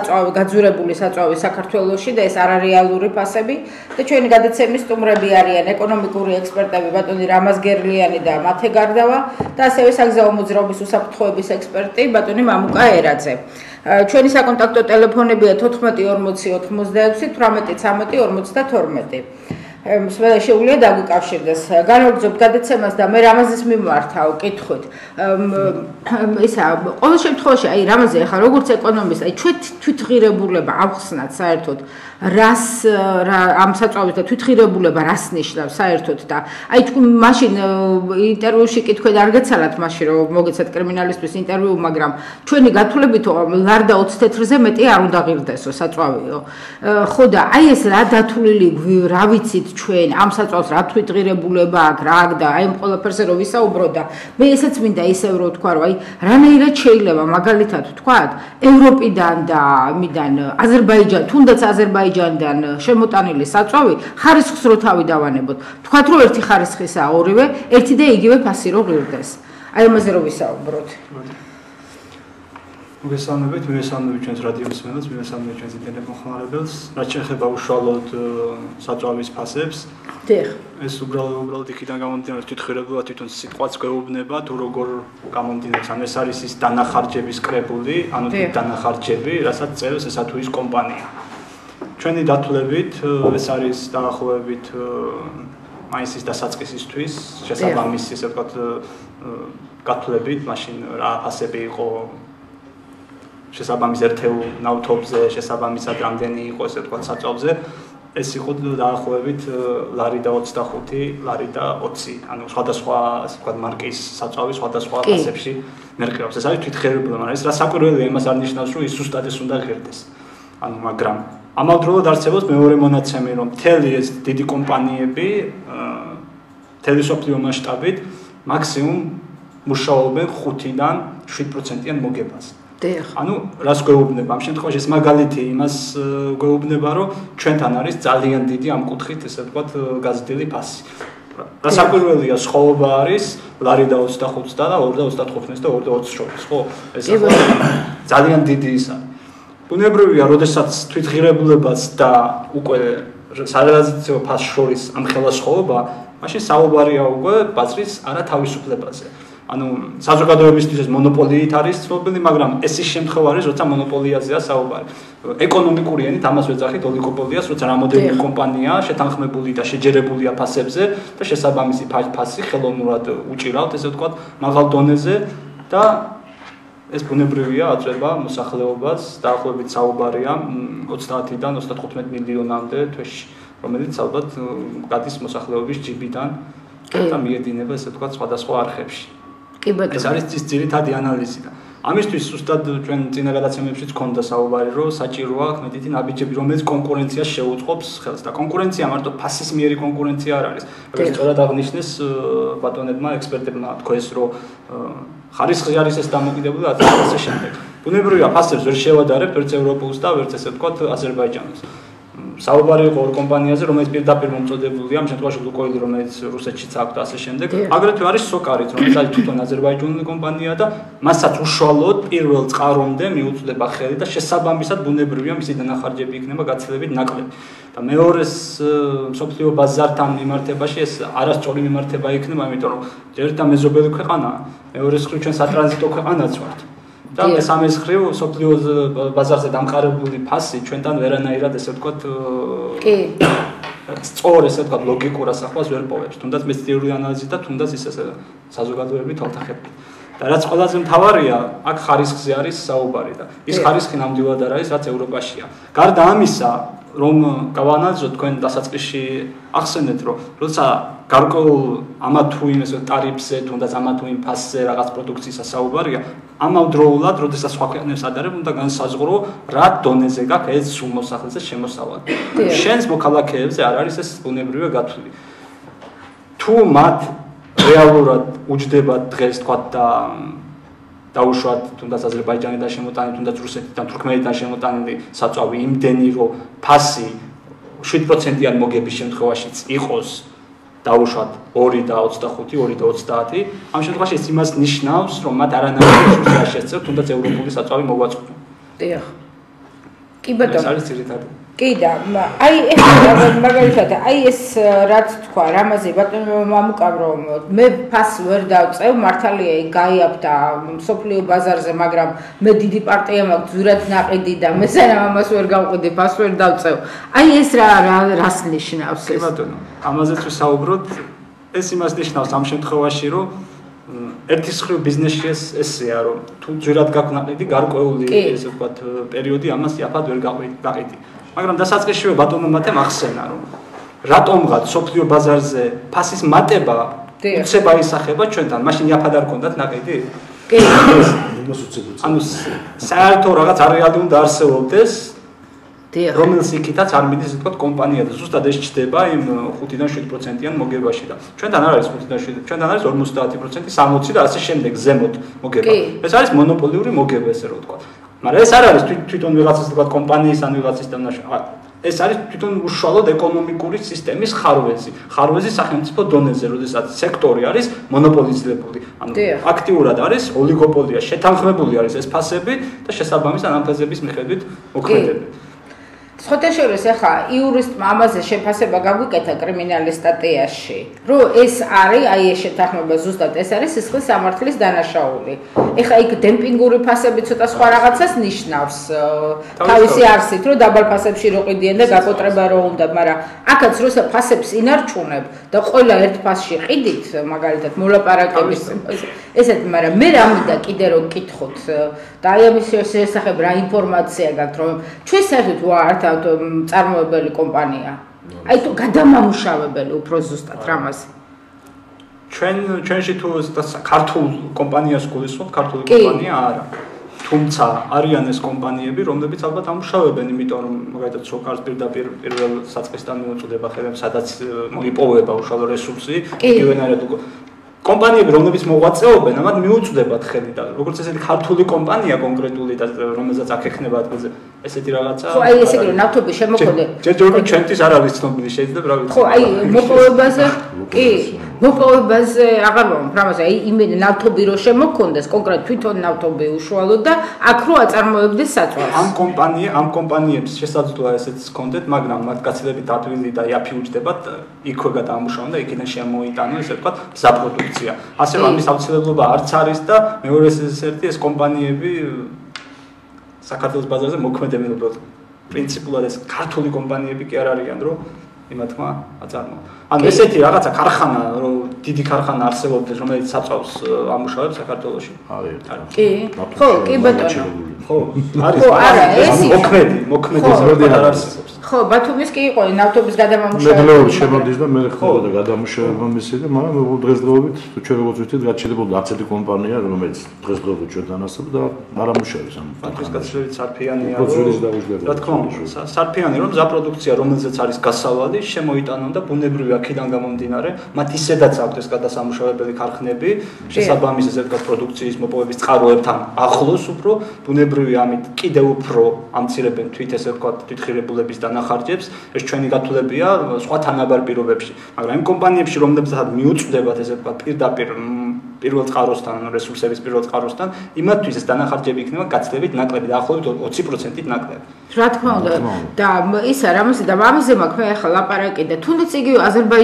გაძვირებული საწვავი საქართველოში და ეს არარეალური ფასები და ჩვენი გადაცემის სტუმრები არიან ეკონომიკური ექსპერტები ბატონი რამაზ გერლიანი და მათე გარდავა და ასევე საგზაო მოძრაობის უსაფრთხოების ექსპერტი ბატონი მამუკა ერაძე. ჩვენი საკონტაქტო ტელეფონებია 14 86 18 13 42. შეუძლია დაგვიკავშირდეს. განვაგრძობთ გადაცემას და მე რამაზის მიმართავ კითხვით. ისა ყოველ შემთხვევაში აი რამაზე ახლა როგორც ეკონომისტ, აი ჩვენ თვითღირებულება ავხსნათ საერთოდ რას ამ საწვავის და თვითღირებულება რას ნიშნავს საერთოდ და აი თქვენ მაშინ ინტერვიუში კითხვით არ გეცალათ მაშინ რომ მოგეცათ კრიმინალისტვის ინტერვიუ, მაგრამ ჩვენი გათვლებითო ლარდა 20 თეთრზე მეტი არ უნდა ღირდესო საწვავიო. ხო და აი ეს რა დათვლილი რა ვიცით ჩვენ ამ საწვავს რა თვითღირებულება აქვს რა აქვს და აი ამ ყველაფერზე რო ვისაუბრო და მე ესეც მინდა ისევ რო თქვა რომ აი რანაირად შეიძლება მაგალითად ვთქვათ ევროპიდან და ამიდან თუნდაც აზერბაიჯანიდან შემოტანილი საწვავი ხარისხს რო თავი დავანებოთ ვთქვათ რომ ერთი ხარისხისაა ორივე ერთი და იგივე ფასი რო ღირდეს აი ამაზე რო ვისაუბროთ მოგესალმებით, მივესალმებით ჩვენს რადიო მსმენელს, მივესალმებით ჩვენს ინტერნეტ მომხმარებელს. რაც შეეხება უშუალოდ საწვავის ფასებს. დიახ. ეს უბრალოდ იქიდან გამომდინარე თვითღირებულება თვითონ სიტყვაც გვეუბნება თუ როგორ გამომდინარეობს. ანუ ეს არის ის დანახარჯების კრებული, ანუ დანახარჯები, რასაც წერს ესა თუ ის კომპანია. ჩვენი დათვლებით ეს არის დაახლოებით მაისის დასაწყისისთვის შესაბამისი ესე ვთქვათ გათვლებით, მაშინ რა ფასები იყო შესაბამის ერთეულ ნავთობზე, შესაბამისად რამდენი იყო ესე ვთქვათ საწვავზე, ეს იყო დაახლოებით ლარი და 25, ლარი და 20. ანუ სხვადასხვა ესე ვთქვათ მარკის საწვავი სხვადასხვა ფასებში მერყევს. ეს არის თვითღირებულება, მაგრამ ეს რა საკვირველია, იმას არ ნიშნავს, რომ ის ზუსტად ეს უნდა ღირდეს. ანუ მაგრამ ამავდროულად არსებობს მეორე მონაცემი, რომ მთელი ეს დიდი კომპანიები მთელი სოფლიო მასშტაბით მაქსიმუმ მუშაობენ 5-დან 7%-იან მოგებას. ანუ რას გვეუბნება? ამ შემთხვევაში ეს მაგალითი იმას გვეუბნება, რომ ჩვენთან არის ძალიან დიდი ამ კუთხით, ესე ვთქვათ, გაზრდილი ფასი. რა საკვირველია, სხვაობა არის ლარი და 25 და 2 და 25 და 2 და 20 შორის, ხო? ეს ძალიან დიდი ის არის. ბუნებრივია, როდესაც თვითღირებულებას და უკვე სარეალიზაციო ფასს შორის ამხელა სხვაობა, მაშინ საუბარია უკვე ბაზრის არათავისუფლებაზე. ანუ საზოგადოებისთვის ეს მონოპოლიით არის ცნობილი, მაგრამ ეს ის შემთხვევა არის, როცა მონოპოლიაზეა საუბარი. ეკონომიკური ენით ამას ვეძახით ოლიგოპოლიას, როცა რამოდენიმე კომპანიაა შეთანხმებული და შეჯერებულია ფასებზე და შესაბამისი ფასი ხელოვნურად უჭირავთ, ესე ვთქვათ, მაღალ დონეზე და ეს ბუნებრივია აწვება მოსახლეობას, დაახლოებით საუბარია 30-დან 35 მილიონამდე თვეში, რომელიც ალბათ გადის მოსახლეობის ჯიბიდან და მიედინება, ესე ვთქვათ, სხვადასხვა არხებში. ეს არის ის ძირითადი ანალიზი და ამისთვის ზუსტად ჩვენ წინა გადაცემებშიც ჰქონდა საუბარი, რომ საჭიროა კმედითი ნაბიჯები, რომელიც კონკურენციას შეუწყობს ხელს და კონკურენცია მარტო ფასის მიერი კონკურენცია არ არის. როგორც სწორად აღნიშნეს ბატონებმა ექსპერტებმა თქვეს, რომ ხარისხი არის ეს დამოკიდებული ასე შემდეგ. ბუნებრივია ფასებს ვერ შევადარებთ ვერც ევროპულს და ვერც ესე ვთქვათ აზერბაიჯანს. საუბარი იყო ორ კომპანიაზე, რომელიც პირდაპირ მომწოდებულია, ამ შემთხვევაში ლუკოილი, რომელიც რუსეთშიც აქვს და ასე შემდეგ. აგრეთვე არის სოკარიც, რომელიც არის თვითონ აზერბაიჯანული კომპანია და მასაც უშუალოდ პირველ წყარომდე მიუწვდება ხელი და შესაბამისად ბუნებრივია მისი დანახარჯები იქნება გაცილებით ნაკლები. და მეორეს მსოფლიო ბაზართან მიმართებაში ეს არასწორი მიმართება იქნება, იმიტომ რომ ერთ მეზობელი ქვეყანაა, მეორეს მხრივ ჩვენ სატრანზიტო ქვეყანაც ვართ. და მესამეს მხრივ სოფლიო ბაზარზე დამყარებული ფასი ჩვენთან ვერანაირად ესე ვთქვათ სწორ ესე ვთქვათ ლოგიკურ ასახვას ვერ პოვებს. თუნდაც მეცნიერული ანალიზით და თუნდაც ის ესე საზოგადოებრივი თვალთახებით. და რაც ყველაზე მთავარია, აქ ხარისხზე არის საუბარი და ის ხარისხი ნამდვილად არ არის, რაც ევროპაშია. გარდა ამისა, რომ გავანალიზოთ თქვენ დასაწყისში ახსენეთ, რომ როცა გარკვეულ ამა თუ იმ ესე ტარიფზე, თუნდაც ამა თუ იმ ფასზე რაღაც პროდუქციის საუბარია, ამავდროულად, როდესაც სხვა ქვეყნებს ადარებ, უნდა განსაზღვრო, რა დონეზე გაქვს ეს სულ მოსახლეზე შემოსავალი. შენს მოქალაქეებზე არ არის ეს ბუნებრივია გათვლილი. თუ მათ რეალურად უჯდებათ დღეს თქვა და დაუშვათ თუნდაც აზერბაიჯანიდან შემოტანილი, თუნდაც რუსეთიდან, თურქმენეთიდან შემოტანილი საწვავი იმდენი, რომ ფასი 7%-იან მოგების შემთხვევაშიც იყოს დაუშვათ 2 და 25, 2 და 30, ამ შემთხვევაში ეს იმას ნიშნავს, რომ მათ არანაირი შეცდომა შეეცევთ, თუნდაც ევროპული საწვავი მოგვაწყვეტონ. დიახ. კი ბატონო. ეს არის ძირითადი. კი და აი მაგალითად აი ეს რაც თქვა რამაზე ბატონო მამუკამ რომ მე ფას ვერ დავწევ მართალია გაიაფთა სოფლიო ბაზარზე მაგრამ მე დიდი პარტია მაქვს ზურად ნაყიდი და მესანა ამას ვერ გავყიდი ფას ვერ დავწევ აი ეს რას ნიშნავს კი ბატონო ამაზეც ვისაუბროთ ეს იმას ნიშნავს ამ შემთხვევაში რომ ერთის ხრივ ბიზნესში ესეა რომ თუ ზურად გაქვს ნაყიდი გარკვეული ესე ვთქვათ პერიოდი ამას იაფად ვერ გაყიდი მაგრამ დასაწყისშივე ბატონო მათემ ახსენა რომ რატომღაც სოფლიო ბაზარზე ფასის მატება უცება ისახება ჩვენთან მაშინ იაფად არ გქონდათ ნაყიდი კი ანუ საერთო რაღაც არეალი უნდა არსებობდეს რომელიც იქითაც არ მიდის ისე ვთქვათ კომპანია და ზუსტად ეს ჩდება იმ 5-დან 7%-იან მოგებაში და ჩვენთან არ არის 5-დან 7%, ჩვენთან არის 50%, 60 და ასე შემდეგ ზემოთ მოგება. ეს არის მონოპოლიური მოგება ესე რომ ვთქვათ. მაგრამ ეს არ არის თვითონ ვიღაცის ვთქვათ კომპანიის ან ვიღაცის დამნაშავე. ეს არის თვითონ უშუალოდ ეკონომიკური სისტემის ხარვეზი. ხარვეზი სახელმწიფო დონეზე, როდესაც სექტორი არის მონოპოლიზირებული. ანუ აქტიურად არის ოლიგოპოლია, შეთანხმებული არის ეს ფასები და შესაბამისად ამ ფასების მიხედვით მოქმედები. სხვათა შორის ახლა იურისტმა ამაზე შეფასება გაგვიკეთა კრიმინალის სტატიაში, რომ ეს არის აი ეს შეთანხმება ზუსტად ეს არის სისხლის სამართლის დანაშაული. ეხლა იქ დემპინგური ფასები ცოტა სხვა რაღაცას ნიშნავს თავისი არსით, რომ დაბალ ფასებში რო ყიდიან და გაკოტრება რო უნდა, მაგრამ აქაც როცა ფასებს ინარჩუნებ და ყველა ერთ ფასში ყიდით, მაგალითად მოლაპარაკების ესეთ, მაგრამ მე რა მინდა კიდე რომ გკითხოთ და აი ამის შესახებ რა ინფორმაცია გაქვთ, რომ ჩვენ საერთოდ ვართ წარმოებელი კომპანია. აი თუ გადამამუშავებელი უფრო ზუსტად რამაზე. ჩვენში თუ ქართულ კომპანიას გულისხმობთ, ქართული კომპანია არა. თუმცა არიან ეს კომპანიები, რომლებიც ალბათ ამუშავებენ, იმიტომ რომ მაგალითად სოკარს პირდაპირ პირველ საწყისთან მიუწვდება ხელებს, სადაც მოიპოვება უშუალო რესურსი, იგივენაირად კომპანიები, რომლებიც მოღვაწეობენ, ამათ მიუწვდებათ ხელი და როგორც ესეთი ქართული კომპანია კონკრეტული და რომელზეც აქ ექნება ადგილზე ესეთი რაღაცა. ხო, აი ესე იგი ნავთობის შემოქმედი. ჯერჯერობით ჩვენთვის არ არის ცნობილი, შეიძლება რა ვიცი. ხო, აი მოპოვებაზე, კი, მოპოვებაზე აღარ ვამბობ, რამაზე აი იმენ ნავთობი რო შემოქონდეს, კონკრეტ თვითონ ნავთობი უშუალოდ და აქ რო აწარმოებდეს საწვავს. ამ კომპანიებს შესაძლოა ესეც ჰქონდეთ, მაგრამ მათ გაცილებით დადვილი და იაფი უჯდებათ, იქვე გადაამუშავონ და იქიდან შემოიტანონ, ესე ვთქვათ, მზა პროდუქცია. ასე რომ ამის აუცილებლობა არც არის და მეორე ერთი ეს კომპანიები საქართველოს ბაზარზე მოქმედებენ უბრალოდ. პრინციპულად ეს ქართული კომპანიები კი არ არიან, რომ იმათმა აწარმოონ. ანუ ესეთი რაღაცა ქარხანა, რომ დიდი ქარხანა არსებობდეს, რომელიც საწვავს ამუშავებს საქართველოში. არის. კი. ხო, კი ბატონო. ხო, არის. ხო, არა, ეს მოქმედი ზრდილი არ არსებობს. ხო, ბათუმის კი იყო ნავთობის გადამამუშავება. მედლეობით შემოდის და მე ხდება გადამუშავება მისი და მაგრამ დღესდღეობით თუ ჩვენ როგორც ვიცით, გაჩერებულდა არც ერთი კომპანია, რომელიც დღესდღეობით ჩვენთან არსებობს და არ ამუშავებს ამ ფაქტს გაცილებით სარფიანია. რა თქმა უნდა, სარფიანი რომ მზა პროდუქცია, რომელზეც არის გასავალი, შემოიტანონ და ბუნებრივი აქედან გამომდინარე, მათ ისედაც აქვთ ეს გადასამუშავებელი ქარხნები, შესაბამისი ესე ვთქვათ პროდუქციის მოპოვების წყაროებთან ახლოს უფრო ბუნებრივი ამით კიდევ უფრო ამცირებენ თვით ესე ვთქვათ თვითღირებულების დანახარჯებს, ეს ჩვენი გათვლებია სხვა თანაბარ პირობებში, მაგრამ იმ კომპანიებში, რომლებსაც მიუწვდებათ ესე ვთქვათ პირდაპირ პირველ წყაროსთან, რესურსების პირველ წყაროსთან, იმათთვის ეს დანახარჯები იქნება გაცილებით ნაკლები, დაახლოებით 20%-ით ნაკლები. რა თქმა უნდა, და ისა რამაზე და ამაზე მაქვს მე ახლა ლაპარაკი და თუნდაც იგივე აზერბაიჯანი